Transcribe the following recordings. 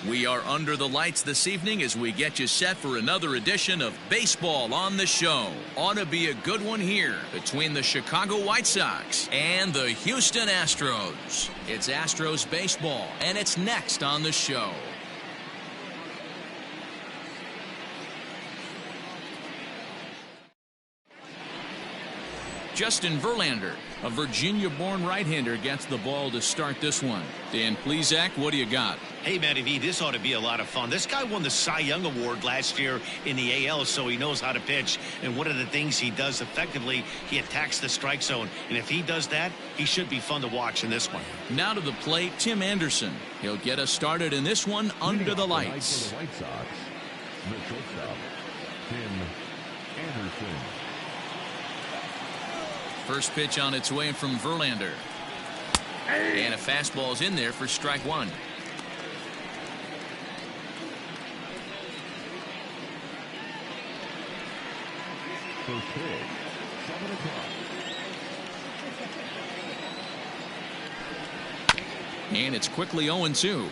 We are under the lights this evening as we get you set for another edition of Baseball on the Show. Ought to be a good one here between the Chicago White Sox and the Houston Astros. It's Astros baseball, and it's next on the show. Justin Verlander, a Virginia-born right-hander, gets the ball to start this one. Dan Plesac, what do you got? Hey, Matty V, this ought to be a lot of fun. This guy won the Cy Young Award last year in the AL, so he knows how to pitch. And one of the things he does effectively, he attacks the strike zone. And if he does that, he should be fun to watch in this one. Now to the plate, Tim Anderson. He'll get us started in this one under the lights. For the White Sox, the shortstop, Tim Anderson. First pitch on its way from Verlander. And a fastball's in there for strike one. First pitch, 7 o'clock. And it's quickly 0-2.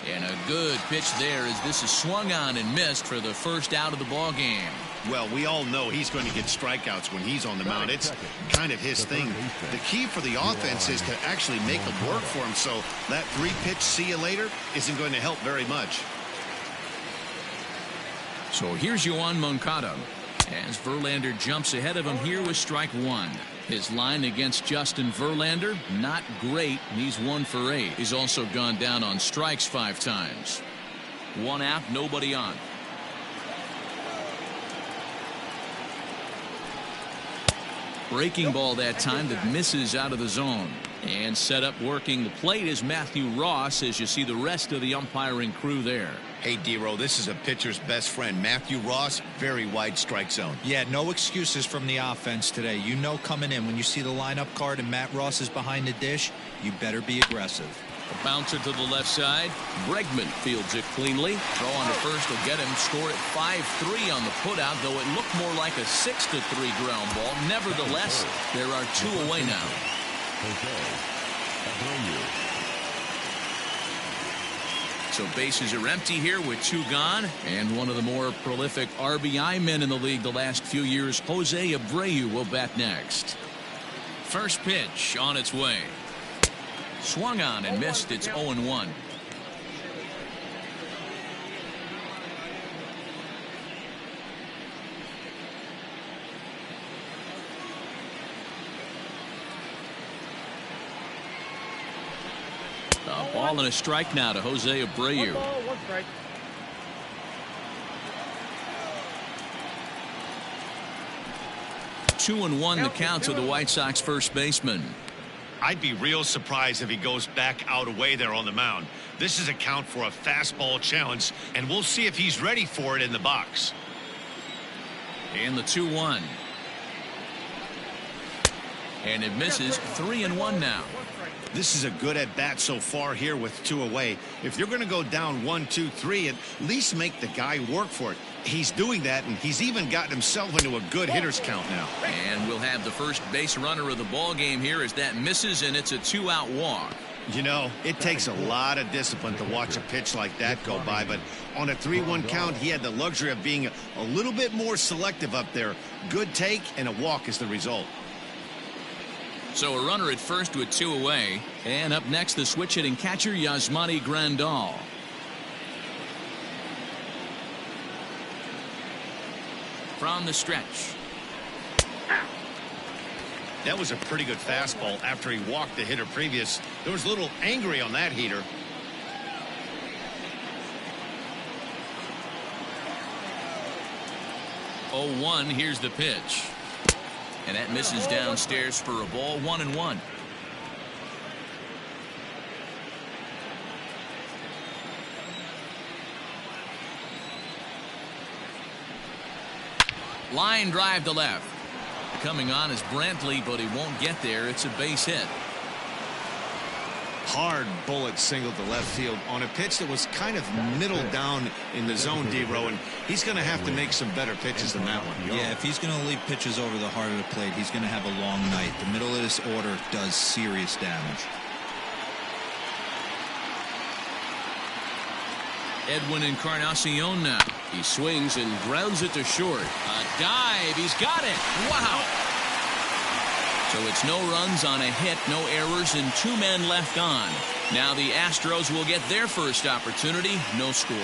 And a good pitch there as this is swung on and missed for the first out of the ball game. Well, we all know he's going to get strikeouts when he's on the mound. It's kind of his thing. The key for the offense is to actually make them work for him, so that 3-pitch see you later isn't going to help very much. So here's Yoan Moncada as Verlander jumps ahead of him here with strike one. His line against Justin Verlander, not great. He's 1 for 8. He's also gone down on strikes 5 times. 1 out, nobody on. Breaking ball that time that misses out of the zone. And set up working the plate is Matthew Ross as you see the rest of the umpiring crew there. Hey, D-Row, this is a pitcher's best friend. Matthew Ross, very wide strike zone. Yeah, no excuses from the offense today. You know coming in when you see the lineup card and Matt Ross is behind the dish, you better be aggressive. A bouncer to the left side. Bregman fields it cleanly. Throw on to first will get him. Score at 5-3 on the putout, though it looked more like a 6-3 ground ball. Nevertheless, there are 2 away now. So bases are empty here with 2 gone. And one of the more prolific RBI men in the league the last few years, Jose Abreu, will bat next. First pitch on its way. Swung on and missed. It's 0-1. A ball and a strike now to Jose Abreu. 1 strike. Two and 1 the count to the White Sox first baseman. I'd be real surprised if he goes back out away there on the mound. This is a count for a fastball challenge, and we'll see if he's ready for it in the box. And the 2-1. And it misses. 3-1 now. This is a good at bat so far here with 2 away. If you're going to go down 1, 2, 3, at least make the guy work for it. He's doing that, and he's even gotten himself into a good hitter's count now. And we'll have the first base runner of the ball game here as that misses, and it's a 2-out walk. You know, it takes a lot of discipline to watch a pitch like that go by, but on a 3-1 count, he had the luxury of being a little bit more selective up there. Good take, and a walk is the result. So a runner at first with 2 away. And up next, the switch hitting catcher, Yasmani Grandal. From the stretch. That was a pretty good fastball after he walked the hitter previous. There was a little angry on that heater. Oh, 1, here's the pitch. And that misses downstairs for a ball. 1-1. Line drive to left. Coming on is Brantley, but he won't get there. It's a base hit. hard bullet single to left field on a pitch that was kind of middle down in the zone, D-Row, and he's going to have to make some better pitches than that one. Yeah, if he's going to leave pitches over the heart of the plate, he's going to have a long night. The middle of this order does serious damage. Edwin Encarnacion now. He swings and grounds it to short. A dive. He's got it. Wow. So it's no runs on a hit, no errors, and 2 men left on. Now the Astros will get their first opportunity. No score.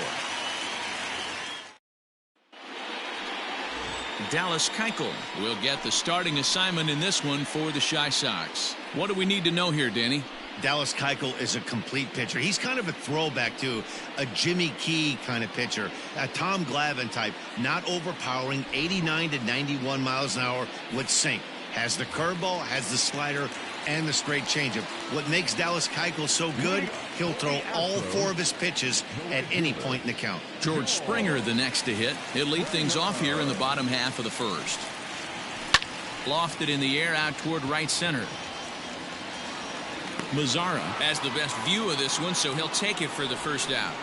Dallas Keuchel will get the starting assignment in this one for the Chi Sox. What do we need to know here, Danny? Dallas Keuchel is a complete pitcher. He's kind of a throwback to a Jimmy Key kind of pitcher, a Tom Glavine type, not overpowering, 89 to 91 miles an hour with sink. Has the curveball, has the slider, and the straight changeup. What makes Dallas Keuchel so good, he'll throw all 4 of his pitches at any point in the count. George Springer the next to hit. He'll lead things off here in the bottom half of the first. Lofted in the air out toward right center. Mazzara has the best view of this one, so he'll take it for the first out.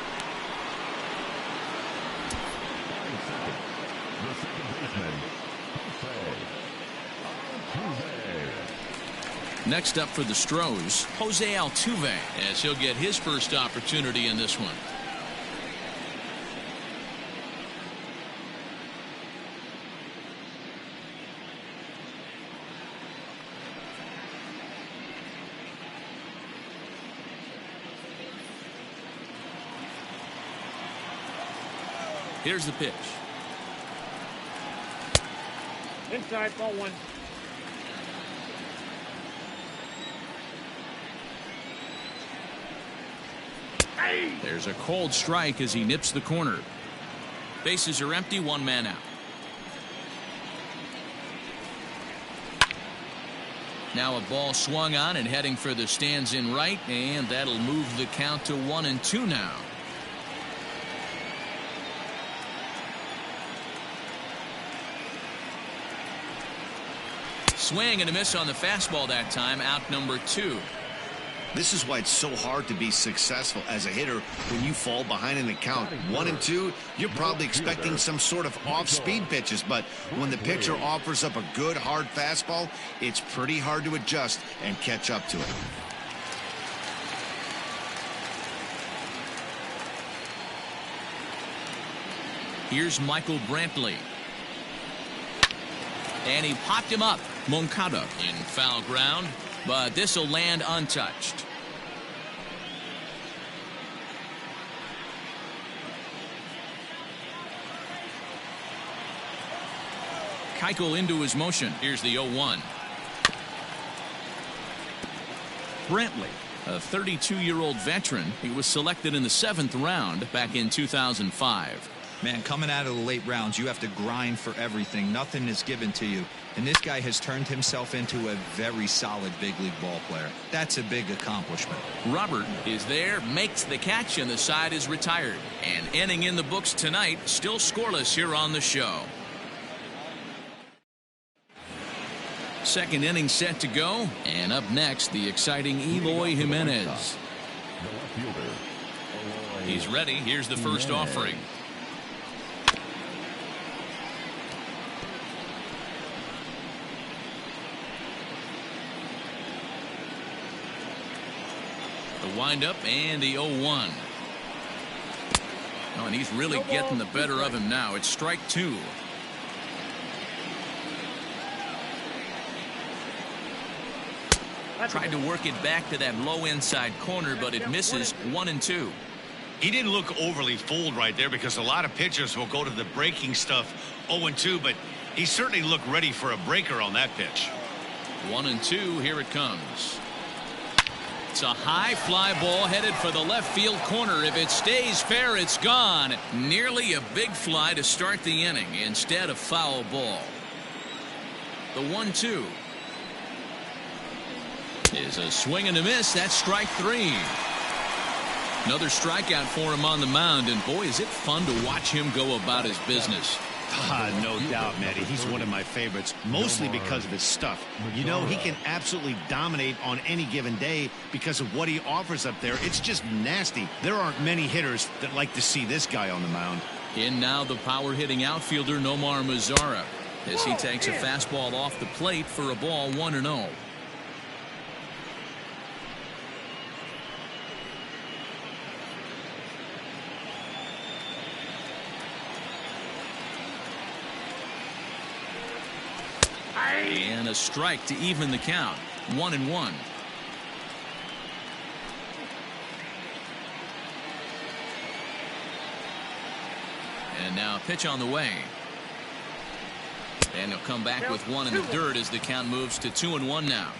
Next up for the Stros, Jose Altuve, as he'll get his first opportunity in this one. Here's the pitch. Inside, ball 1. There's a cold strike as he nips the corner. Bases are empty, 1 man out. Now a ball swung on and heading for the stands in right, and that'll move the count to 1-2 now. Swing and a miss on the fastball that time, out number 2. This is why it's so hard to be successful as a hitter when you fall behind in the count. 1-2, you're probably expecting some sort of off-speed pitches, but when the pitcher offers up a good hard fastball, it's pretty hard to adjust and catch up to it. Here's Michael Brantley. And he popped him up. Moncada in foul ground, but this will land untouched. Keuchel into his motion. Here's the 0-1. Brantley, a 32-year-old veteran. He was selected in the 7th round back in 2005. Man, coming out of the late rounds, you have to grind for everything. Nothing is given to you. And this guy has turned himself into a very solid big league ball player. That's a big accomplishment. Robert is there, makes the catch, and the side is retired. And inning in the books tonight, still scoreless here on the show. Second inning set to go. And up next, the exciting Eloy Jimenez. He's ready. Here's the first offering. The windup and the 0-1. Oh, and he's really getting the better of him now. It's strike 2. Tried to work it back to that low inside corner, but it misses. 1-2. He didn't look overly fooled right there because a lot of pitchers will go to the breaking stuff 0-2, but he certainly looked ready for a breaker on that pitch. 1-2. Here it comes. It's a high fly ball headed for the left field corner. If it stays fair, it's gone. Nearly a big fly to start the inning instead of foul ball. The 1-2 is a swing and a miss. That's strike 3. Another strikeout for him on the mound, and boy, is it fun to watch him go about his business. No doubt, Matty. He's one of my favorites, mostly because of his stuff. You know, he can absolutely dominate on any given day because of what he offers up there. It's just nasty. There aren't many hitters that like to see this guy on the mound. In now the power-hitting outfielder Nomar Mazara as he takes a fastball off the plate for a ball 1-0. And a strike to even the count. 1-1. And now a pitch on the way. And he'll come back with one in the dirt as the count moves to 2-1 now.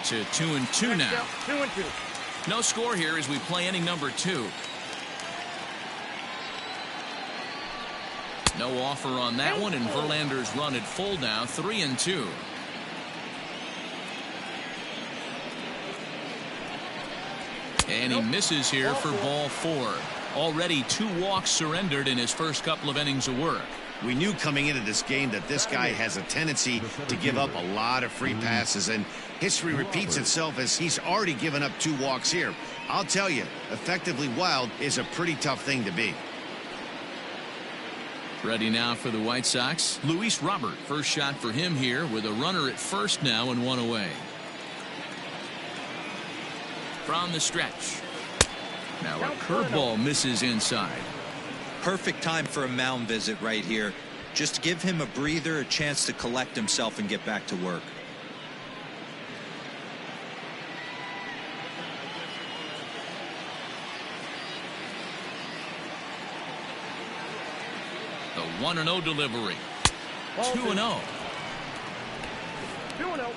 To 2-2 now. 2-2. No score here as we play inning number 2. No offer on that one, and Verlander's run at full now, 3-2. And he misses here for ball 4. Already 2 walks surrendered in his first couple of innings of work. We knew coming into this game that this guy has a tendency to give up a lot of free passes, and history repeats itself as he's already given up 2 walks here. I'll tell you, effectively wild is a pretty tough thing to be. Ready now for the White Sox. Luis Robert, first shot for him here with a runner at first now and 1 away. From the stretch. Now a curveball misses inside. Perfect time for a mound visit right here. Just give him a breather, a chance to collect himself and get back to work. The 1-0 delivery. 2-0. 2-0.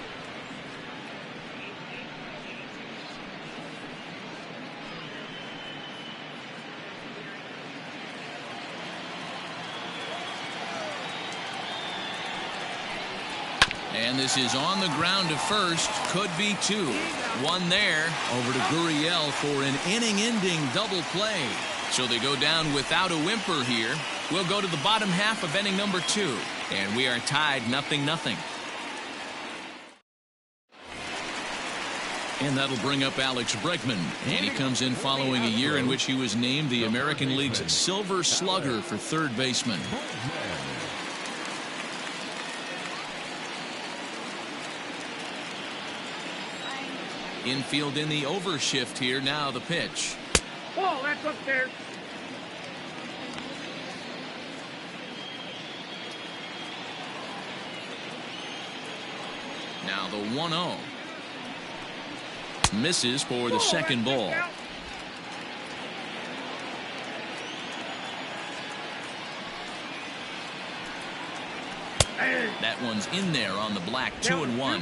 And this is on the ground to first. Could be 2. 1 there. Over to Gurriel for an inning-ending double play. So they go down without a whimper here. We'll go to the bottom half of inning number 2. And we are tied 0-0. And that'll bring up Alex Bregman. And he comes in following a year in which he was named the American League's Silver Slugger for third baseman. Infield in the overshift here. Now the pitch. Ball, that's upstairs. Now the 1-0. Misses for the second ball. That one's in there on the black. 2-1.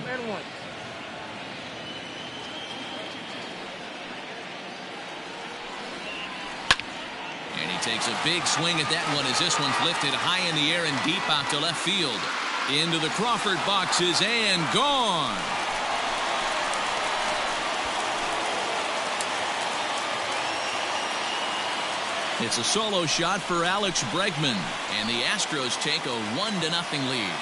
And he takes a big swing at that one as this one's lifted high in the air and deep out to left field. Into the Crawford boxes and gone. It's a solo shot for Alex Bregman, and the Astros take a 1-0 lead.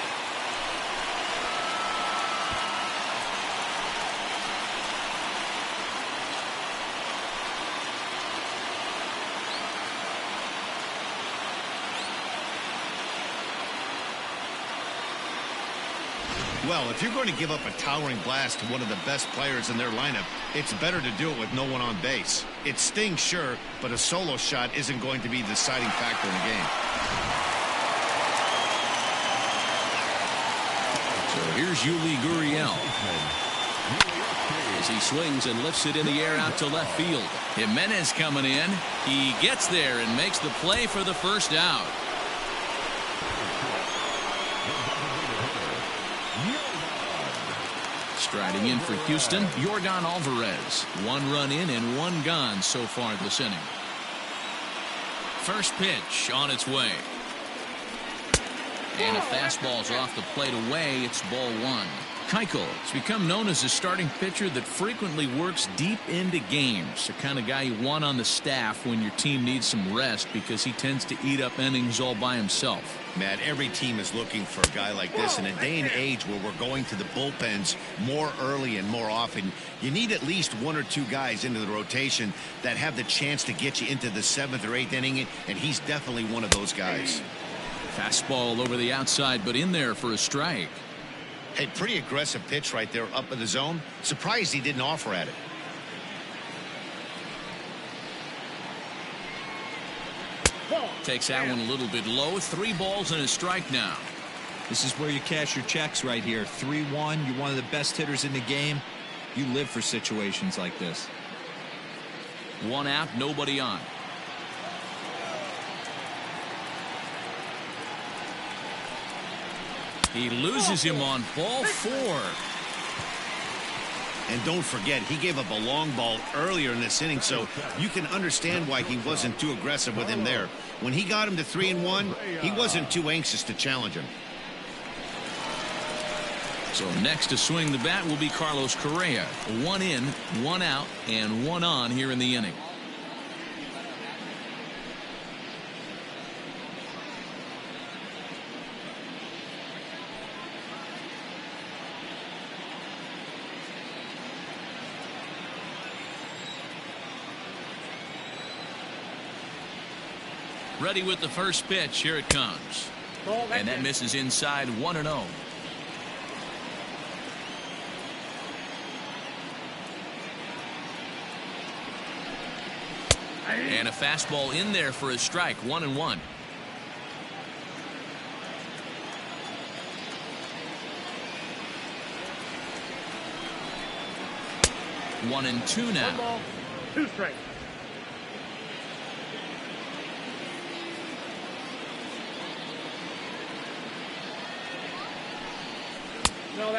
Well, if you're going to give up a towering blast to one of the best players in their lineup, it's better to do it with no one on base. It stings, sure, but a solo shot isn't going to be the deciding factor in the game. So here's Yuli Gurriel as he swings and lifts it in the air out to left field. Jimenez coming in. He gets there and makes the play for the first out. Striding in for Houston, Yordan Alvarez. 1 run in and 1 gone so far this inning. First pitch on its way. And a fastball's off the plate away. It's ball 1. Keuchel has become known as a starting pitcher that frequently works deep into games. The kind of guy you want on the staff when your team needs some rest because he tends to eat up innings all by himself. Matt, every team is looking for a guy like this. In a day and age where we're going to the bullpens more early and more often, you need at least one or two guys into the rotation that have the chance to get you into the 7th or 8th inning, and he's definitely one of those guys. Fastball over the outside, but in there for a strike. Hey, pretty aggressive pitch right there up in the zone. Surprised he didn't offer at it. Takes that one a little bit low. 3 balls and a strike now. This is where you cash your checks right here. 3-1. You're one of the best hitters in the game. You live for situations like this. 1 out, nobody on. He loses him on ball 4. And don't forget, he gave up a long ball earlier in this inning, so you can understand why he wasn't too aggressive with him there. When he got him to 3-1, he wasn't too anxious to challenge him. So next to swing the bat will be Carlos Correa. 1 in, 1 out, and 1 on here in the inning. Ready with the first pitch. Here it comes. And that misses inside. 1-0. And a fastball in there for a strike. 1-1. One and two now. 1 ball, 2 strikes.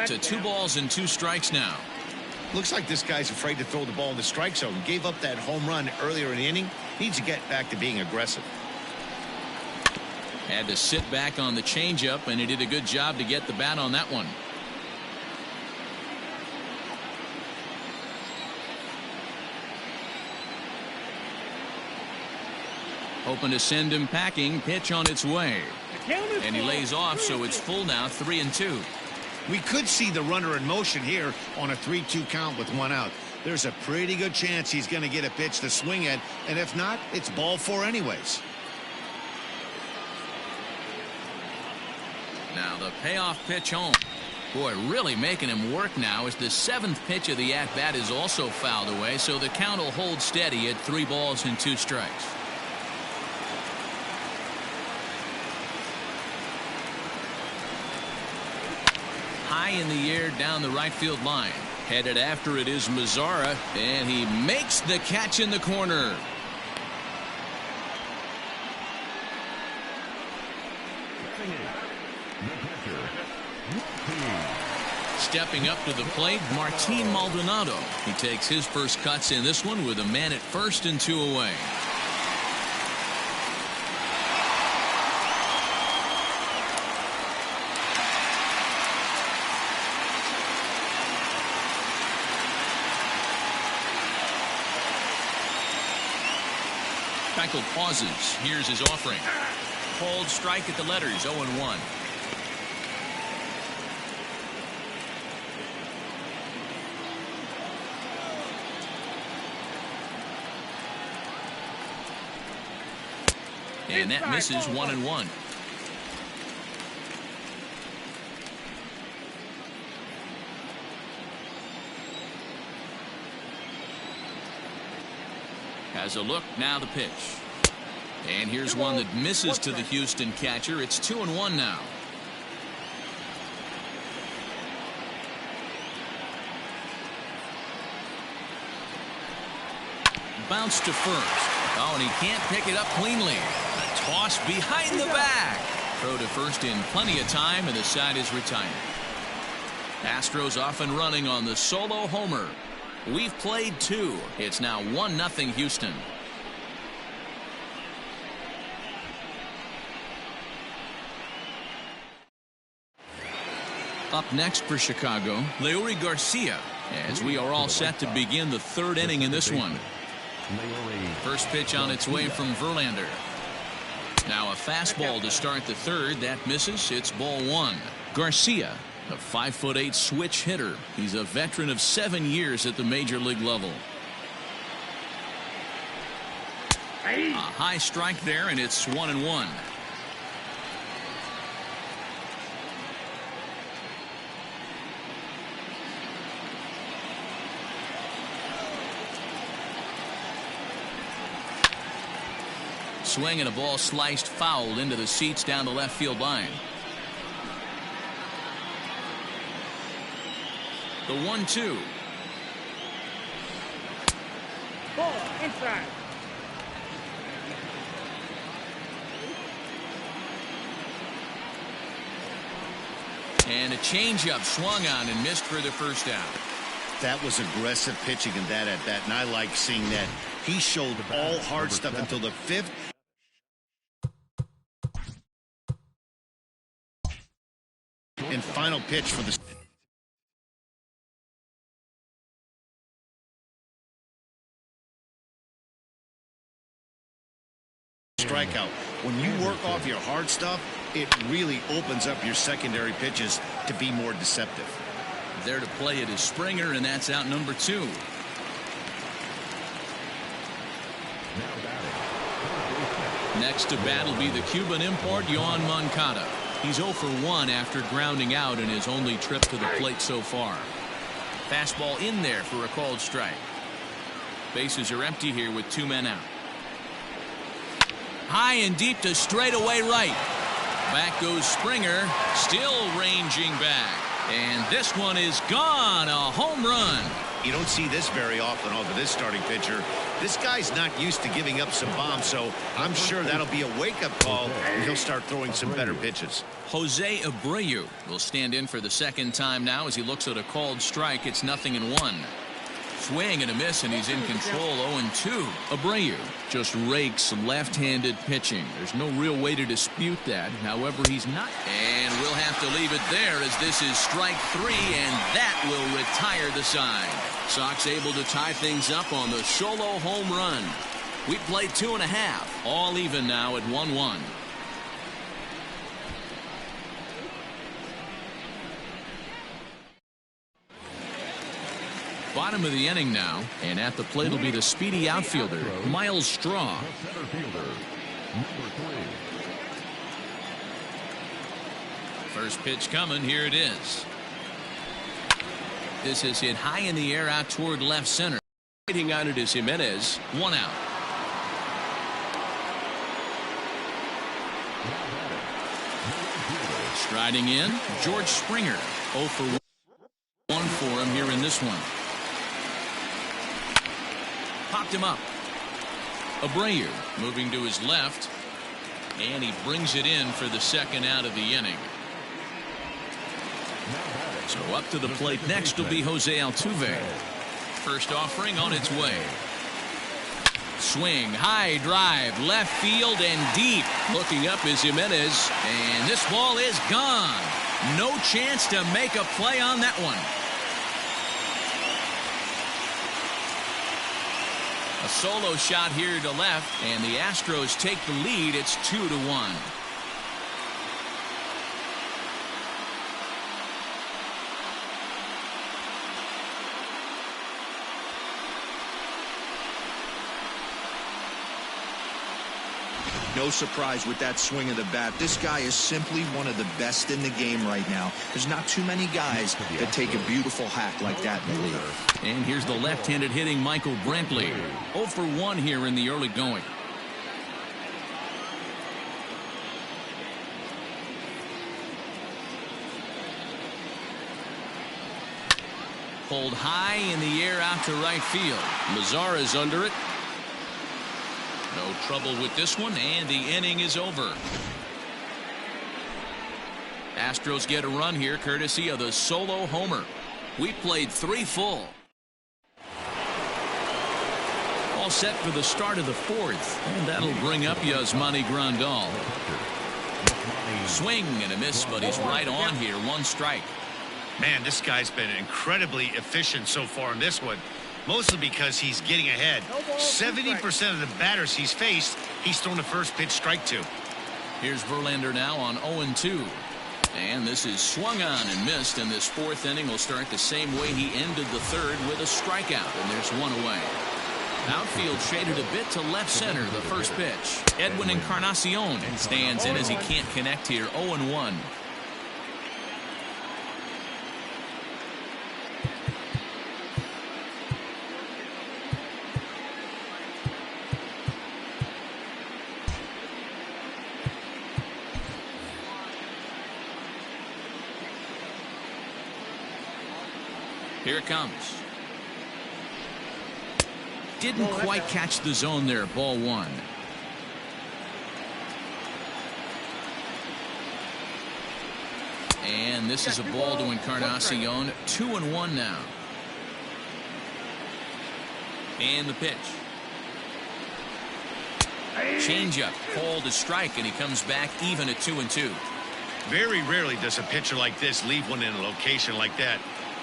To 2 balls and 2 strikes now. Looks like this guy's afraid to throw the ball in the strike zone. Gave up that home run earlier in the inning. Needs to get back to being aggressive. Had to sit back on the changeup, and he did a good job to get the bat on that one. Hoping to send him packing. Pitch on its way. And he lays off, so it's full now. 3-2. We could see the runner in motion here on a 3-2 count with 1 out. There's a pretty good chance he's going to get a pitch to swing at, and if not, it's ball 4 anyways. Now the payoff pitch home. Boy, really making him work now as the 7th pitch of the at-bat is also fouled away, so the count will hold steady at 3 balls and 2 strikes. High in the air down the right field line. Headed after it is Mazara, and he makes the catch in the corner. Stepping up to the plate, Martin Maldonado. He takes his first cuts in this one with a man at first and 2 away. Keuchel pauses. Here's his offering. Called strike at the letters. 0-1. And that misses. 1-1. Has a look. Now the pitch. And here's one that misses to the Houston catcher. It's 2-1 now. Bounce to first. Oh, and he can't pick it up cleanly. A toss behind the back. Throw to first in plenty of time, and the side is retired. Astros off and running on the solo homer. We've played 2. It's now 1-0 Houston. Up next for Chicago, Leury Garcia, as we are all set to begin the third inning in this one. First pitch on its way from Verlander. Now a fastball to start the third. That misses. It's ball one. Garcia, a 5'8" switch hitter. He's a veteran of 7 years at the major league level. A high strike there, and it's 1-1. Swing and a ball sliced foul into the seats down the left field line. The 1-2. Ball inside. And a changeup swung on and missed for the first out. That was aggressive pitching in that at bat, and I like seeing that. He showed all hard stuff until the fifth. And final pitch for the strikeout. When you work off your hard stuff, it really opens up your secondary pitches to be more deceptive. There to play it is Springer, and that's out number 2. Next to bat will be the Cuban import, Yoan Moncada. He's 0 for 1 after grounding out in his only trip to the plate so far. Fastball in there for a called strike. Bases are empty here with 2 men out. High and deep to straightaway right. Back goes Springer, still ranging back. And this one is gone, a home run. You don't see this very often off of this starting pitcher. This guy's not used to giving up some bombs, so I'm sure that'll be a wake-up call, and he'll start throwing some better pitches. Jose Abreu will stand in for the second time now as he looks at a called strike. It's 0-1. Swing and a miss, and he's in control. 0-2. Abreu just rakes left-handed pitching. There's no real way to dispute that. However, he's not. And we'll have to leave it there as this is strike 3, and that will retire the side. Sox able to tie things up on the solo home run. We played 2.5. All even now at 1-1. Bottom of the inning now, and at the plate will be the speedy outfielder, Miles Straw. First pitch coming, here it is. This is hit high in the air out toward left center. Waiting on it is Jimenez. 1 out. Striding in, George Springer. 0 for 1 for him here in this one. Popped him up. Abreu moving to his left, and he brings it in for the second out of the inning. So up to the plate next will be Jose Altuve. First offering on its way. Swing, high drive, left field and deep. Looking up is Jimenez, and this ball is gone. No chance to make a play on that one. A solo shot here to left, and the Astros take the lead. It's 2-1. No surprise with that swing of the bat. This guy is simply one of the best in the game right now. There's not too many guys that take a beautiful hack like that in the league. And here's the left-handed hitting Michael Brantley. 0 for 1 here in the early going. Pulled high in the air out to right field. Mazara's under it. No trouble with this one, and the inning is over. Astros get a run here courtesy of the solo homer. We played 3 full. All set for the start of the 4th, and that'll bring up Yasmani Grandal. Swing and a miss, but he's right on here. 1 strike. Man, this guy's been incredibly efficient so far in this one. Mostly because he's getting ahead. 70% of the batters he's faced, he's thrown the first pitch strike to. Here's Verlander now on 0-2. And this is swung on and missed, and this fourth inning will start the same way he ended the third with a strikeout, and there's one away. Outfield shaded a bit to left center, the first pitch. Edwin Encarnacion stands in as he can't connect here, 0-1. Here it comes. Didn't quite catch the zone there. Ball one. And this is a ball to Encarnacion. 2-1 now. And the pitch. Changeup called a strike, and he comes back even at 2-2. Very rarely does a pitcher like this leave one in a location like that.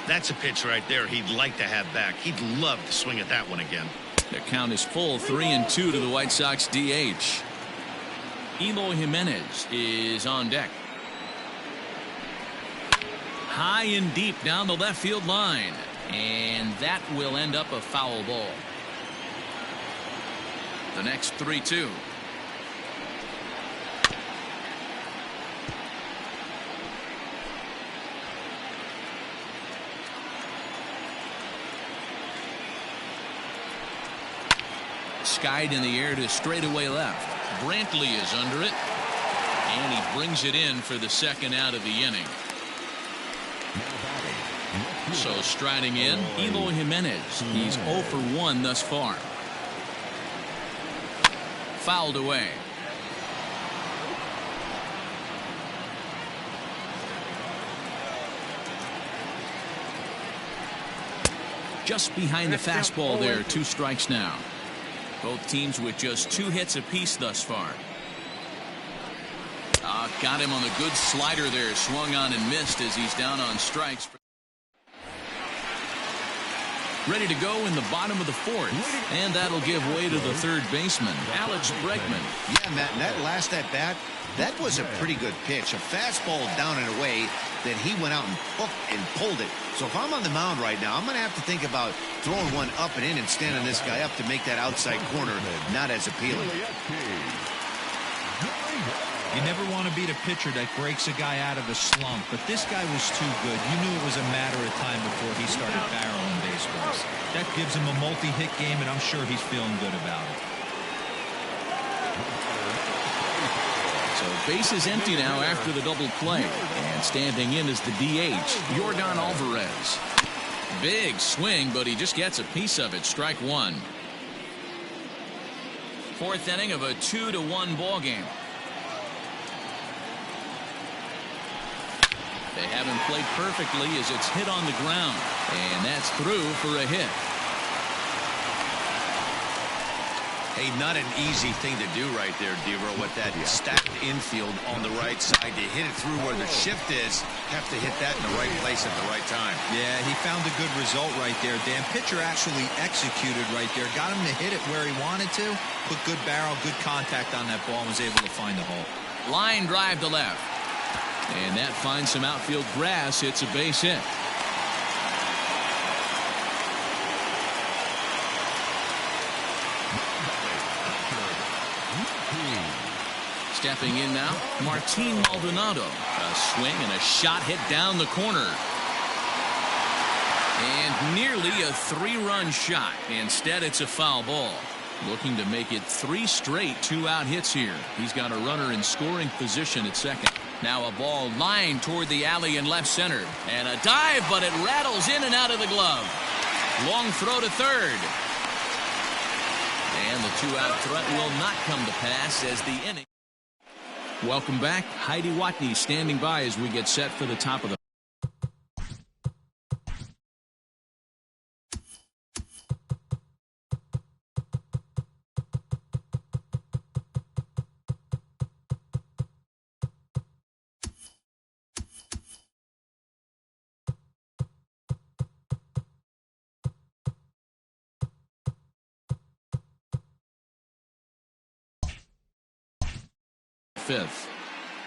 That's a pitch right there he'd like to have back. He'd love to swing at that one again. The count is full, 3-2 to the White Sox DH. Eloy Jimenez is on deck. High and deep down the left field line. And that will end up a foul ball. The next 3-2. Skied in the air to straightaway left. Brantley is under it, and he brings it in for the second out of the inning. So striding in, Eloy Jimenez. He's 0 for 1 thus far. Fouled away. Just behind the fastball there. 2 strikes now. Both teams with just 2 hits apiece thus far. Got him on the good slider there. Swung on and missed as he's down on strikes. Ready to go in the bottom of the 4th. And that'll give way to the third baseman, Alex Bregman. Yeah, Matt, and that last at-bat, that was a pretty good pitch. A fastball down and away that he went out and hooked and pulled it. So if I'm on the mound right now, I'm going to have to think about throwing one up and in and standing this guy up to make that outside corner not as appealing. You never want to beat a pitcher that breaks a guy out of a slump, but this guy was too good. You knew it was a matter of time before he started barreling baseballs. That gives him a multi-hit game, and I'm sure he's feeling good about it. So base is empty now after the double play. And standing in is the DH, Yordan Alvarez. Big swing, but he just gets a piece of it. Strike 1. 4th inning of a 2-1 ball game. They haven't played perfectly as it's hit on the ground. And that's through for a hit. Hey, not an easy thing to do right there, Devo, with that stacked infield on the right side. To hit it through where the shift is, have to hit that in the right place at the right time. Yeah, he found a good result right there, Dan. Pitcher actually executed right there. Got him to hit it where he wanted to. Put good barrel, good contact on that ball, and was able to find the hole. Line drive to left. And that finds some outfield grass. It's a base hit. Stepping in now, Martin Maldonado. A swing and a shot hit down the corner. And nearly a 3-run shot. Instead, it's a foul ball. Looking to make it 3 straight 2-out hits here. He's got a runner in scoring position at second. Now a ball lined toward the alley in left center. And a dive, but it rattles in and out of the glove. Long throw to third. And the 2-out threat will not come to pass as the inning. Welcome back. Heidi Watney standing by as we get set for the top of the fifth.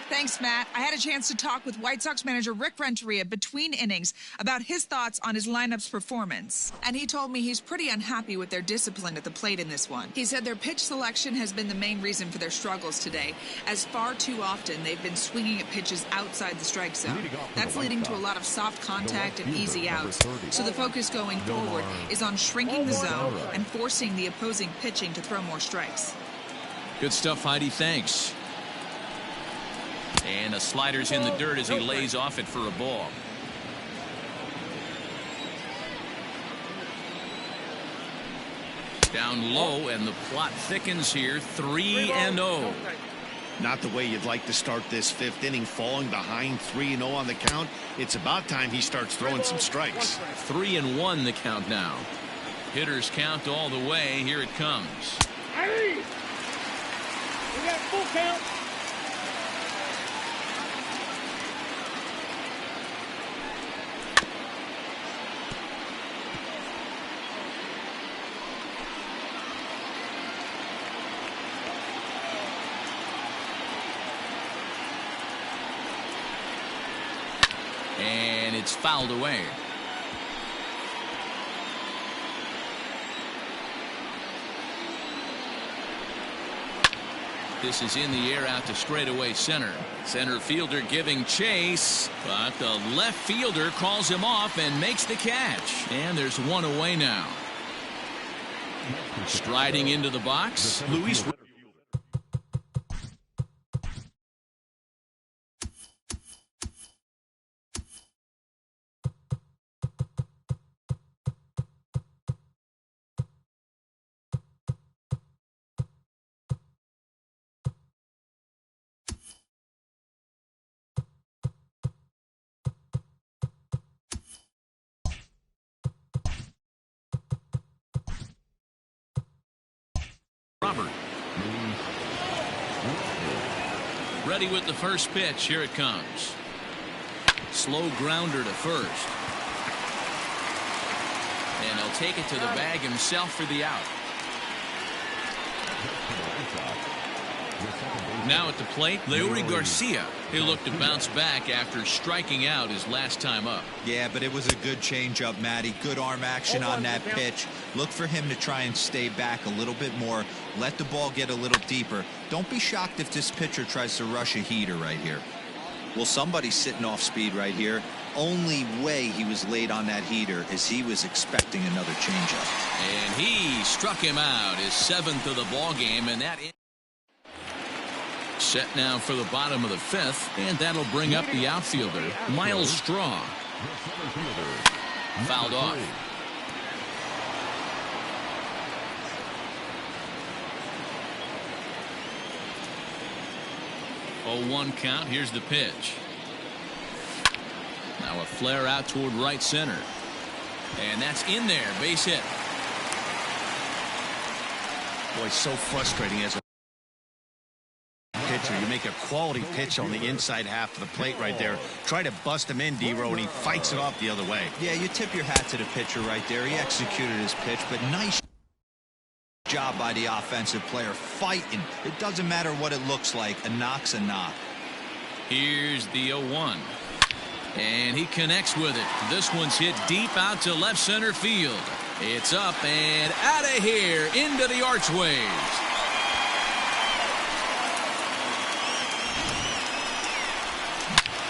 Thanks, Matt. I had a chance to talk with White Sox manager Rick Renteria between innings about his thoughts on his lineup's performance. And he told me he's pretty unhappy with their discipline at the plate in this one. He said their pitch selection has been the main reason for their struggles today, as far too often they've been swinging at pitches outside the strike zone. That's leading to a lot of soft contact and easy outs. So the focus going forward is on shrinking the zone and forcing the opposing pitching to throw more strikes. Good stuff, Heidi. Thanks. And the slider's in the dirt as he lays off it for a ball. Down low, and the plot thickens here. 3-0. Not the way you'd like to start this fifth inning, falling behind 3-0 on the count. It's about time he starts throwing some strikes. 3-1 the count now. Hitters count all the way. Here it comes. We got full count. And it's fouled away. This is in the air out to straightaway center. Center fielder giving chase, but the left fielder calls him off and makes the catch. And there's one away now. Striding into the box, Luis. Robert. Ready with the first pitch. Here it comes. Slow grounder to first. And he'll take it to the bag himself for the out. Now at the plate, Leury Garcia. He'll look to bounce back after striking out his last time up. Yeah, but it was a good changeup, Matty. Good arm action on that pitch. Look for him to try and stay back a little bit more. Let the ball get a little deeper. Don't be shocked if this pitcher tries to rush a heater right here. Well, somebody's sitting off speed right here. Only way he was late on that heater is he was expecting another changeup. And he struck him out, his 7th of the ball game, and that set now for the bottom of the 5th, and that'll bring up the outfielder, Miles Straw. Fouled off. Oh, 1 count. Here's the pitch. Now a flare out toward right center. And that's in there. Base hit. Boy, so frustrating as a pitcher. You make a quality pitch on the inside half of the plate right there. Try to bust him in, D-Row, and he fights it off the other way. Yeah, you tip your hat to the pitcher right there. He executed his pitch, but nice job by the offensive player fighting. It doesn't matter what it looks like. A knock's a knock. Here's the 0-1. And he connects with it. This one's hit deep out to left center field. It's up and out of here into the archways.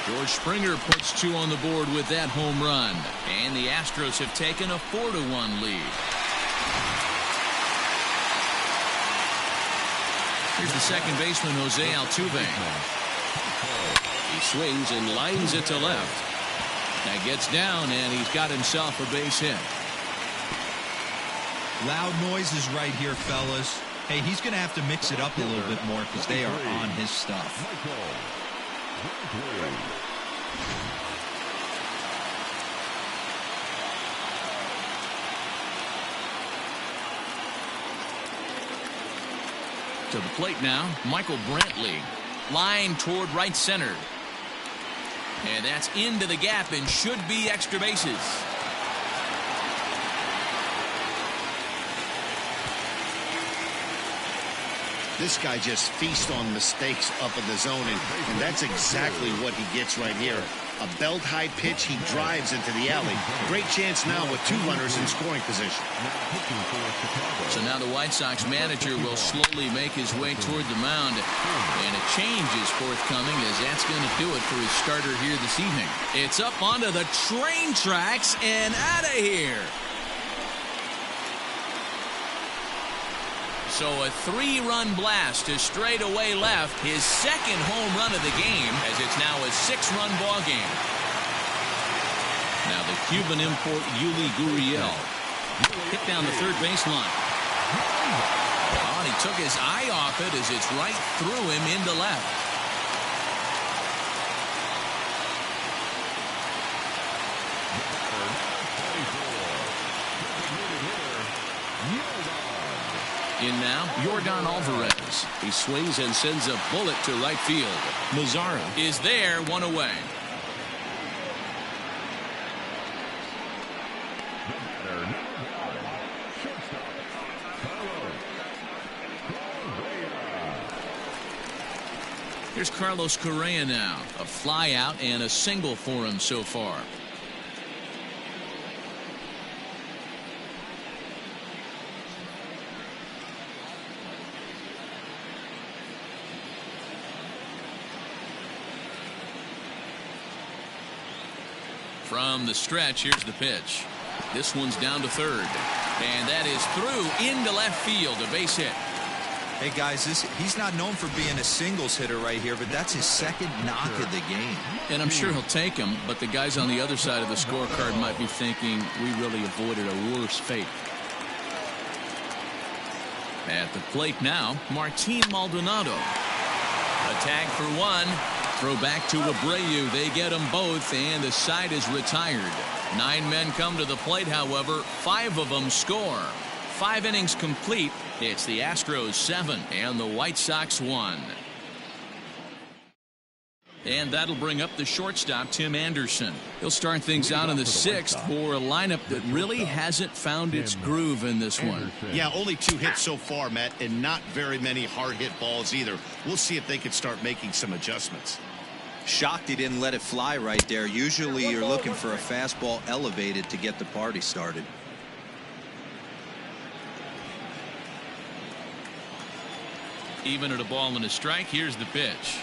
George Springer puts 2 on the board with that home run. And the Astros have taken a 4-1 lead. Here's the second baseman, Jose Altuve. He swings and lines it to left. That gets down, and he's got himself a base hit. Loud noises right here, fellas. Hey, he's going to have to mix it up a little bit more because they are on his stuff. To the plate now, Michael Brantley. Line toward right center. And that's into the gap and should be extra bases. This guy just feasts on mistakes up in the zone, and that's exactly what he gets right here. A belt-high pitch, he drives into the alley. Great chance now with 2 runners in scoring position. So now the White Sox manager will slowly make his way toward the mound. And a change is forthcoming, as that's going to do it for his starter here this evening. It's up onto the train tracks and out of here. So a 3-run blast to straightaway left, his second home run of the game, as it's now a 6-run ball game. Now the Cuban import Yuli Gurriel hit down the third baseline. Oh, and he took his eye off it as it's right through him into left. In now, Yordan Alvarez. He swings and sends a bullet to right field. Mazara is there, 1 away. Here's Carlos Correa now. A fly out and a single for him so far. From the stretch, here's the pitch. This one's down to third. And that is through into left field, a base hit. Hey, guys, he's not known for being a singles hitter right here, but that's his second knock of the game. And I'm sure he'll take him, but the guys on the other side of the scorecard might be thinking we really avoided a worse fate. At the plate now, Martin Maldonado. A tag for 1. Throw back to Abreu. They get them both, and the side is retired. 9 men come to the plate, however. 5 of them score. 5 innings complete. It's the Astros 7 and the White Sox 1. And that'll bring up the shortstop, Tim Anderson. He'll start things out in the 6th for a lineup that really hasn't found its groove in this one. Yeah, only 2 hits so far, Matt, and not very many hard-hit balls either. We'll see if they can start making some adjustments. Shocked he didn't let it fly right there. Usually you're looking for a fastball elevated to get the party started. Even at a ball and a strike, here's the pitch.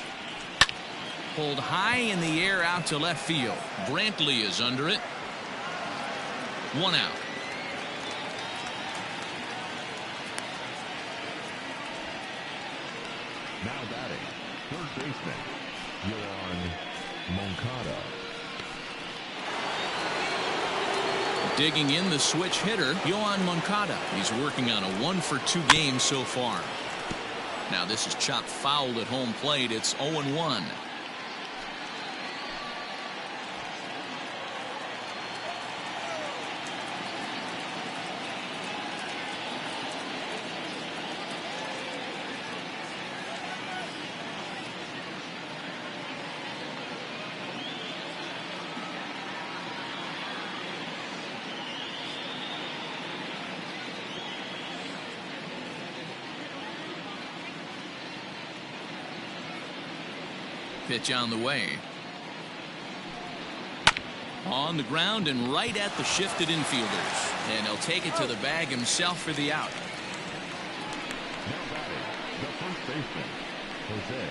Pulled high in the air out to left field. Brantley is under it. 1 out. Now batting, third baseman, Yoan Moncada. Digging in the switch hitter, Yoan Moncada. He's working on a 1-for-2 game so far. Now this is chopped foul at home plate. It's 0-1. Pitch on the way. On the ground and right at the shifted infielders. And he'll take it to the bag himself for the out. Now batting, the first baseman, Jose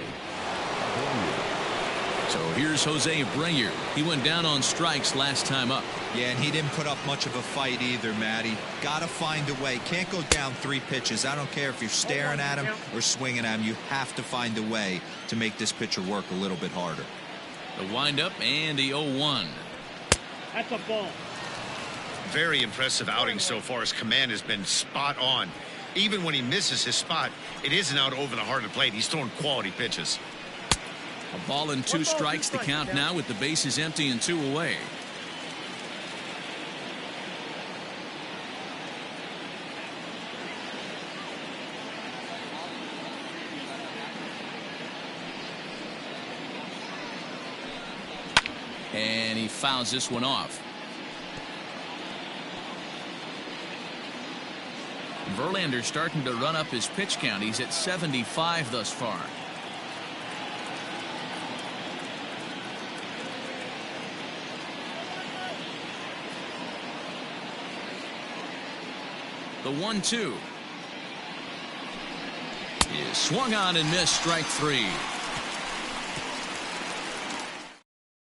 Abreu. So here's Jose Abreu. He went down on strikes last time up. Yeah, and he didn't put up much of a fight either, Matty. Gotta find a way. Can't go down 3 pitches. I don't care if you're staring at him or swinging at him. You have to find a way to make this pitcher work a little bit harder. The windup and the 0-1. That's a ball. Very impressive outing so far. His command has been spot on. Even when he misses his spot, it isn't out over the heart of the plate. He's throwing quality pitches. A ball and 2 strikes the count now with the bases empty and 2 away. And he fouls this one off. Verlander's starting to run up his pitch count. He's at 75 thus far. The 1-2 is swung on and missed. Strike three.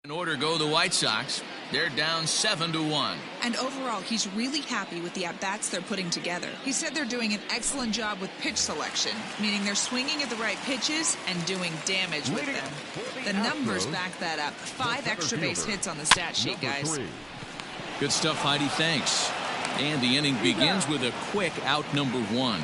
In order go the White Sox. They're down 7-1. And overall, he's really happy with the at-bats they're putting together. He said they're doing an excellent job with pitch selection, meaning they're swinging at the right pitches and doing damage with them. The numbers back that up. 5 extra base hits on the stat sheet, guys. Good stuff, Heidi. Thanks. And the inning begins with a quick out number 1.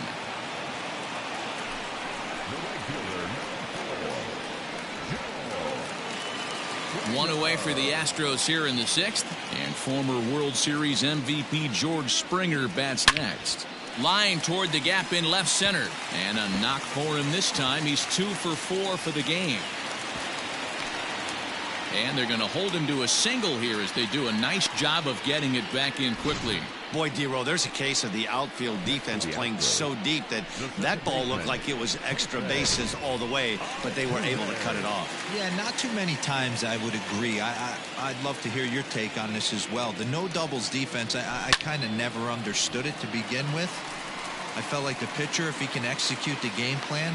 One away for the Astros here in the 6th, and former World Series MVP George Springer bats next. Line toward the gap in left center, and a knock for him this time. He's 2 for 4 for the game. And they're going to hold him to a single here as they do a nice job of getting it back in quickly. Boy, D-Row, there's a case of the outfield defense playing so deep that ball looked like it was extra bases all the way, but they were able to cut it off. Yeah, not too many times I would agree. I'd love to hear your take on this as well. The no doubles defense, I kind of never understood it to begin with. I felt like the pitcher, if he can execute the game plan,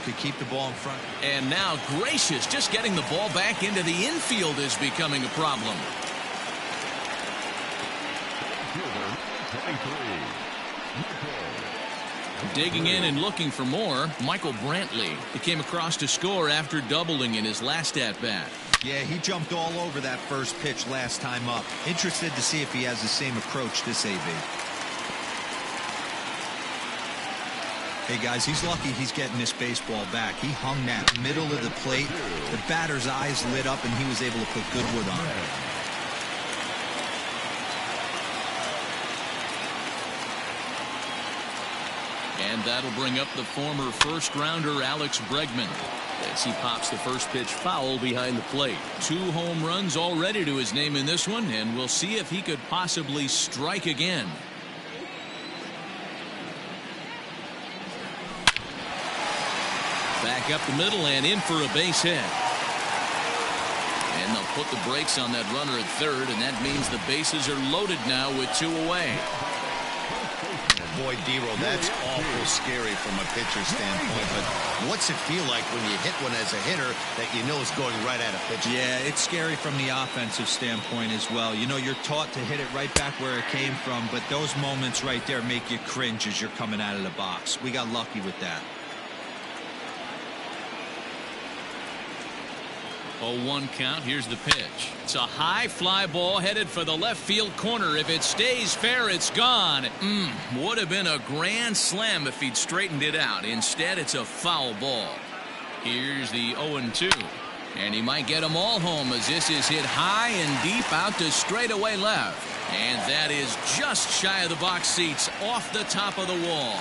could keep the ball in front. And now Gracious just getting the ball back into the infield is becoming a problem. Digging in and looking for more, Michael Brantley. He came across to score after doubling in his last at-bat. Yeah, he jumped all over that first pitch last time up. Interested to see if he has the same approach this AB. Hey guys, he's lucky he's getting this baseball back. He hung that middle of the plate. The batter's eyes lit up and he was able to put good wood on it. And that'll bring up the former first-rounder Alex Bregman as he pops the first pitch foul behind the plate. 2 home runs already to his name in this one, and we'll see if he could possibly strike again. Back up the middle and in for a base hit. And they'll put the brakes on that runner at third, and that means the bases are loaded now with 2 away. Boy, D-Row, that's awful scary from a pitcher's standpoint. But what's it feel like when you hit one as a hitter that you know is going right at a pitcher? Yeah, it's scary from the offensive standpoint as well. You know, you're taught to hit it right back where it came from, but those moments right there make you cringe as you're coming out of the box. We got lucky with that. 0-1 count. Here's the pitch. It's a high fly ball headed for the left field corner. If it stays fair, it's gone. Would have been a grand slam if he'd straightened it out. Instead, it's a foul ball. Here's the 0-2. And he might get them all home as this is hit high and deep out to straightaway left. And that is just shy of the box seats, off the top of the wall.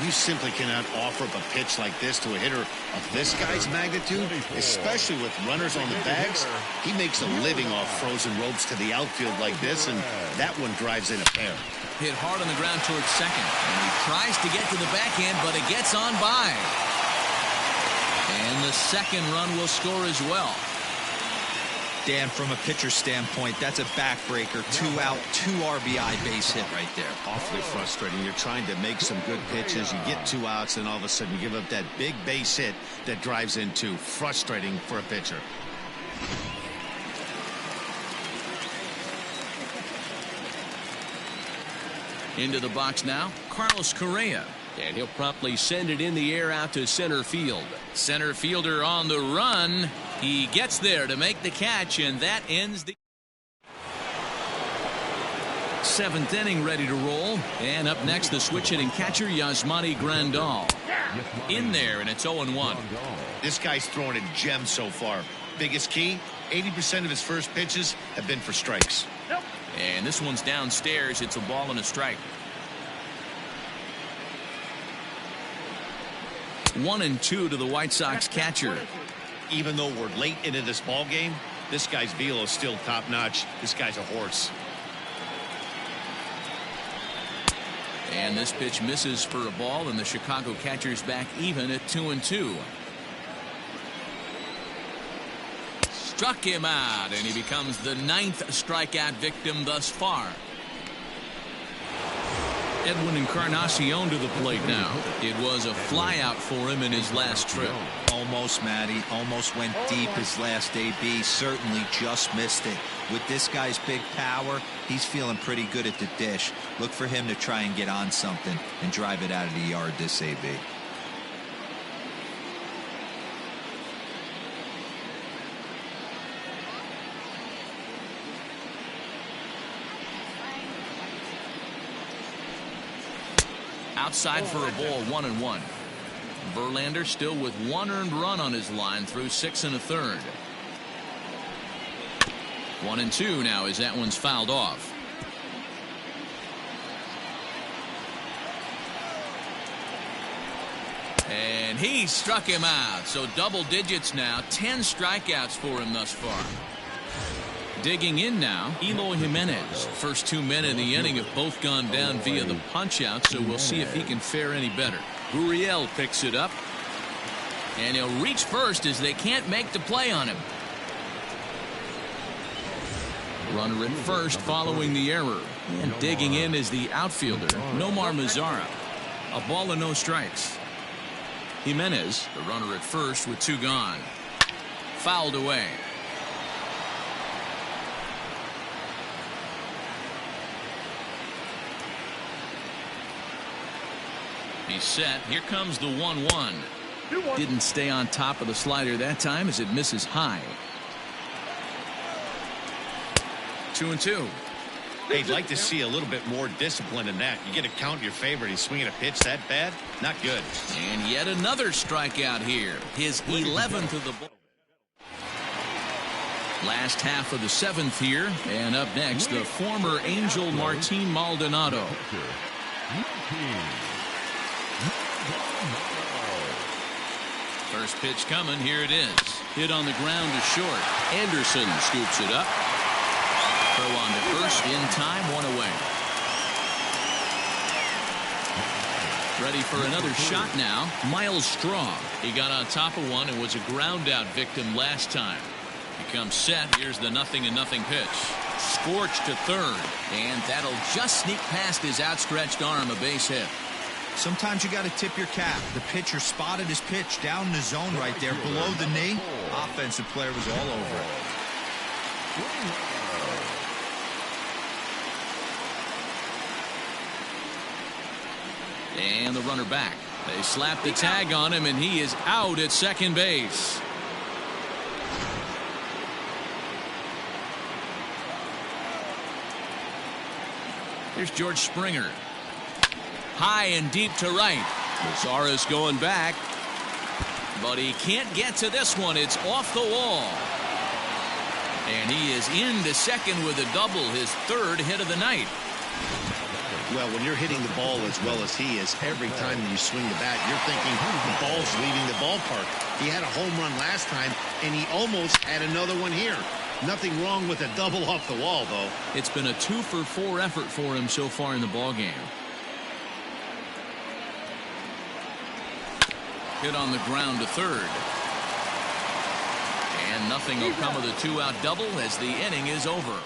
You simply cannot offer up a pitch like this to a hitter of this guy's magnitude, especially with runners on the bags. He makes a living off frozen ropes to the outfield like this, and that one drives in a pair. Hit hard on the ground towards second, and he tries to get to the backhand, but it gets on by. And the second run will score as well. Dan, from a pitcher standpoint, that's a backbreaker. 2 out, 2 RBI base hit right there. Awfully frustrating. You're trying to make some good pitches. You get 2 outs, and all of a sudden you give up that big base hit that drives in 2. Frustrating for a pitcher. Into the box now, Carlos Correa. And he'll promptly send it in the air out to center field. Center fielder on the run. He gets there to make the catch, and that ends the 7th inning, ready to roll. And up next, the switch hitting catcher, Yasmani Grandal. In there, and it's 0-1. This guy's throwing a gem so far. Biggest key, 80% of his first pitches have been for strikes. And this one's downstairs. It's a ball and a strike. 1-2 to the White Sox catcher. Even though we're late into this ball game, this guy's velo is still top notch. This guy's a horse. And this pitch misses for a ball, and the Chicago catcher's back even at 2-2. Struck him out, and he becomes the 9th strikeout victim thus far. Edwin Encarnacion to the plate now. It was a flyout for him in his last trip. Almost, Matty. Almost went deep his last AB. Certainly just missed it. With this guy's big power, he's feeling pretty good at the dish. Look for him to try and get on something and drive it out of the yard this AB. Outside for a ball, 1-1. Verlander still with 1 earned run on his line through 6 1/3. 1-2 now as that one's fouled off. And he struck him out. So double digits now. 10 strikeouts for him thus far. Digging in now, Eloy Jimenez. First 2 men in the inning have both gone down via the punch-out, so we'll see if he can fare any better. Gurriel picks it up, and he'll reach first as they can't make the play on him. Runner at first following the error. And digging in is the outfielder, Nomar Mazara. A ball and no strikes. Jimenez, the runner at first with 2 gone. Fouled away. He's set. Here comes the 1-1. Didn't stay on top of the slider that time as it misses high. 2-2. Hey, you'd like to see a little bit more discipline in that. You get to count your favorite. He's swinging a pitch that bad. Not good. And yet another strikeout here. His 11th of the ball. Last half of the 7th here. And up next, the former Angel Martin Maldonado. First pitch coming. Here it is. Hit on the ground to short. Anderson scoops it up. Throw on to first. In time. 1 away. Ready for another shot now. Miles Straw. He got on top of one and was a ground out victim last time. He comes set. Here's the 0-0 pitch. Scorched to third. And that'll just sneak past his outstretched arm. A base hit. Sometimes you got to tip your cap. The pitcher spotted his pitch down in the zone right there below the knee. Offensive player was all over it. And the runner back. They slap the tag on him, and he is out at second base. Here's George Springer. High and deep to right. Mazara's going back, but he can't get to this one. It's off the wall. And he is into second with a double, his 3rd hit of the night. Well, when you're hitting the ball as well as he is, every time you swing the bat, you're thinking the ball's leaving the ballpark. He had a home run last time, and he almost had another one here. Nothing wrong with a double off the wall, though. It's been a 2-for-4 effort for him so far in the ballgame. Hit on the ground to third. And nothing will come of the 2-out double as the inning is over.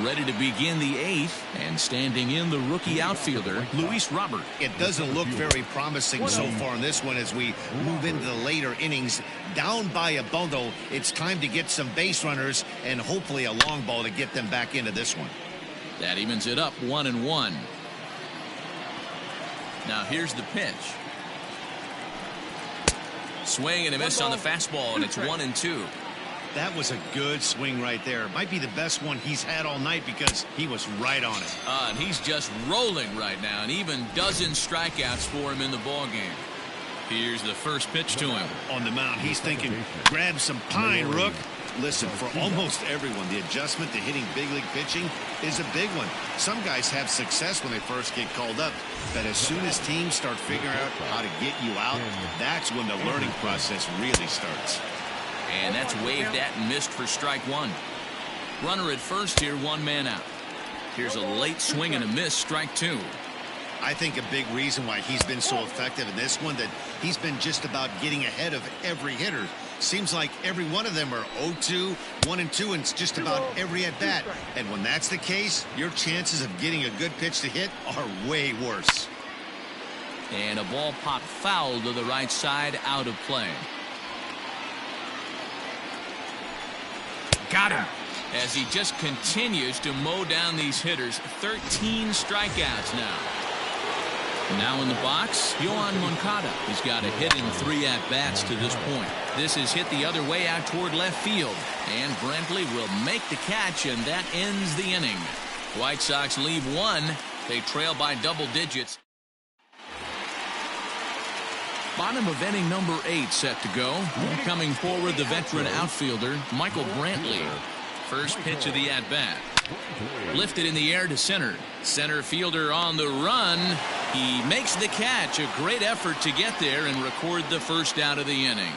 Ready to begin the 8th, and standing in the rookie outfielder, Luis Robert. It doesn't look very promising so far in this one as we move into the later innings. Down by a bundle, it's time to get some base runners and hopefully a long ball to get them back into this one. That evens it up 1-1. Now here's the pitch. Swing and a miss on the fastball, and it's 1-2. That was a good swing right there. Might be the best one he's had all night because he was right on it. And he's just rolling right now, and even dozen strikeouts for him in the ballgame. Here's the first pitch to him. On the mound, he's thinking, grab some pine, Rook. Listen, for almost everyone, the adjustment to hitting big league pitching is a big one. Some guys have success when they first get called up, but as soon as teams start figuring out how to get you out, that's when the learning process really starts. And that's waved at and missed for strike 1. Runner at first here, 1 man out. Here's a late swing and a miss, strike two. I think a big reason why he's been so effective in this one, that he's been just about getting ahead of every hitter. Seems like every one of them are 0-2, 1-2, and it's just about every at bat. And when that's the case, your chances of getting a good pitch to hit are way worse. And a ball popped foul to the right side, out of play. Got him. As he just continues to mow down these hitters. 13 strikeouts now. Now in the box, Yoan Moncada. He's got a hit in 3 at-bats to this point. This is hit the other way out toward left field. And Brentley will make the catch, and that ends the inning. White Sox leave 1. They trail by double digits. Bottom of inning number 8 set to go. Coming forward, the veteran outfielder, Michael Brantley. First pitch of the at-bat. Lifted in the air to center. Center fielder on the run. He makes the catch. A great effort to get there and record the first out of the inning.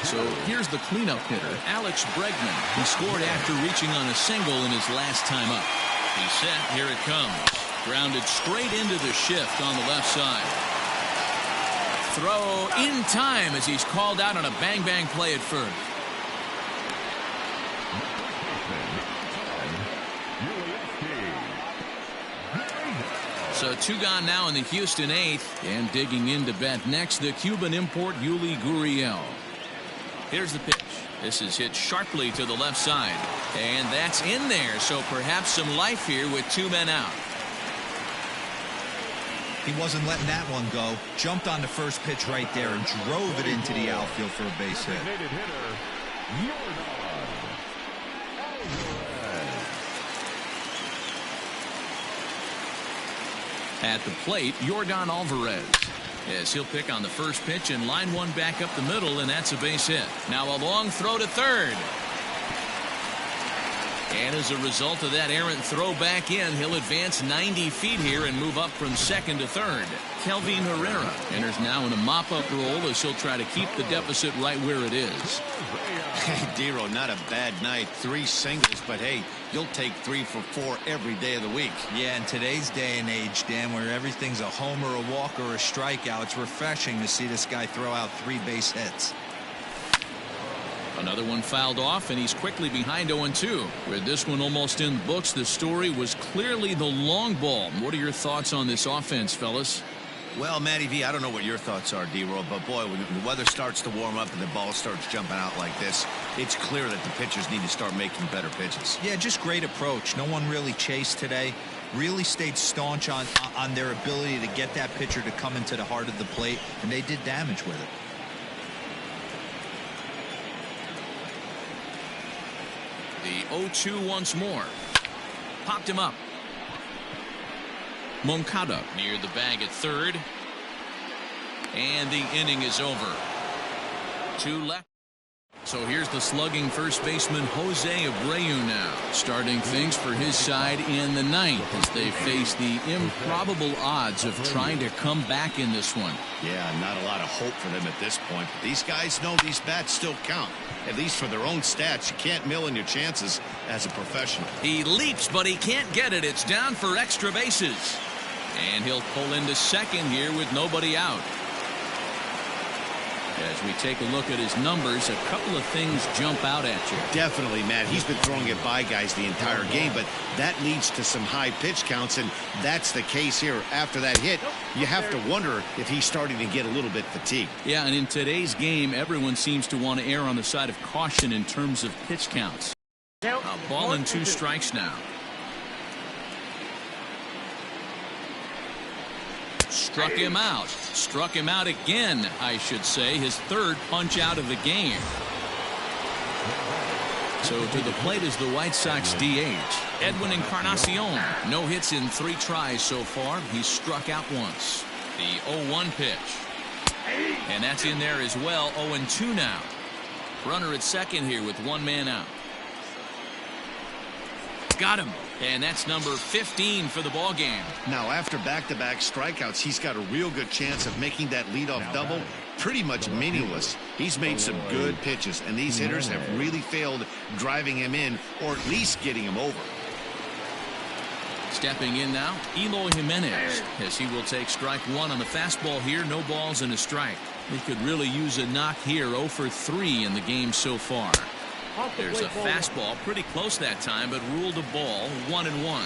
So here's the cleanup hitter, Alex Bregman. He scored after reaching on a single in his last time up. He's set. Here it comes. Grounded straight into the shift on the left side. Throw in time as he's called out on a bang-bang play at first. So 2 gone now in the Houston 8th. And digging in to bat next, the Cuban import Yuli Gurriel. Here's the pitch. This is hit sharply to the left side. And that's in there, so perhaps some life here with 2 men out. He wasn't letting that one go. Jumped on the first pitch right there and drove it into the outfield for a base hit. At the plate, Yordan Alvarez. As he'll pick on the first pitch and line one back up the middle, and that's a base hit. Now a long throw to third. And as a result of that errant throw back in, he'll advance 90 feet here and move up from second to third. Kelvin Herrera enters now in a mop-up role as he'll try to keep the deficit right where it is. Hey, Dero, not a bad night. 3 singles, but hey, you'll take 3 for 4 every day of the week. Yeah, in today's day and age, Dan, where everything's a homer, a walk, or a strikeout, it's refreshing to see this guy throw out 3 base hits. Another one fouled off, and he's quickly behind 0-2. With this one almost in the books, the story was clearly the long ball. What are your thoughts on this offense, fellas? Well, Matty V, I don't know what your thoughts are, D-Roll, but boy, when the weather starts to warm up and the ball starts jumping out like this, it's clear that the pitchers need to start making better pitches. Yeah, just great approach. No one really chased today. Really stayed staunch on their ability to get that pitcher to come into the heart of the plate, and they did damage with it. The 0-2 once more. Popped him up. Moncada near the bag at third. And the inning is over. 2 left. So here's the slugging first baseman Jose Abreu now, starting things for his side in the 9th as they face the improbable odds of trying to come back in this one. Yeah, not a lot of hope for them at this point. But these guys know these bats still count, at least for their own stats. You can't mill in your chances as a professional. He leaps, but he can't get it. It's down for extra bases. And he'll pull into second here with nobody out. As we take a look at his numbers, a couple of things jump out at you. Definitely, Matt. He's been throwing it by guys the entire game, but that leads to some high pitch counts, and that's the case here. After that hit, you have to wonder if he's starting to get a little bit fatigued. Yeah, and in today's game, everyone seems to want to err on the side of caution in terms of pitch counts. A ball and 2 strikes now. Struck him out. Struck him out again, I should say. His 3rd punch out of the game. So to the plate is the White Sox DH, Edwin Encarnacion. No hits in 3 tries so far. He's struck out once. The 0-1 pitch. And that's in there as well. 0-2 now. Runner at second here with 1 man out. Got him. And that's number 15 for the ball game. Now, after back-to-back strikeouts, he's got a real good chance of making that leadoff double pretty much meaningless. He's made some good pitches, and these hitters have really failed driving him in or at least getting him over. Stepping in now, Eloy Jimenez, as he will take strike one on the fastball here. No balls and a strike. He could really use a knock here. 0 for 3 in the game so far. There's a fastball pretty close that time, but ruled a ball. 1-1.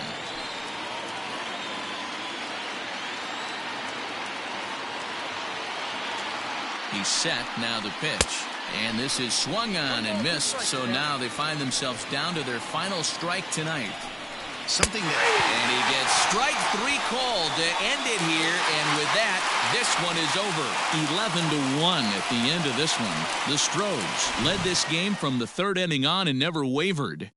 He's set. Now the pitch. And this is swung on and missed. So now they find themselves down to their final strike tonight. And he gets strike 3 called to end it here. And with that, this one is over. 11-1 at the end of this one. The Stros led this game from the third inning on and never wavered.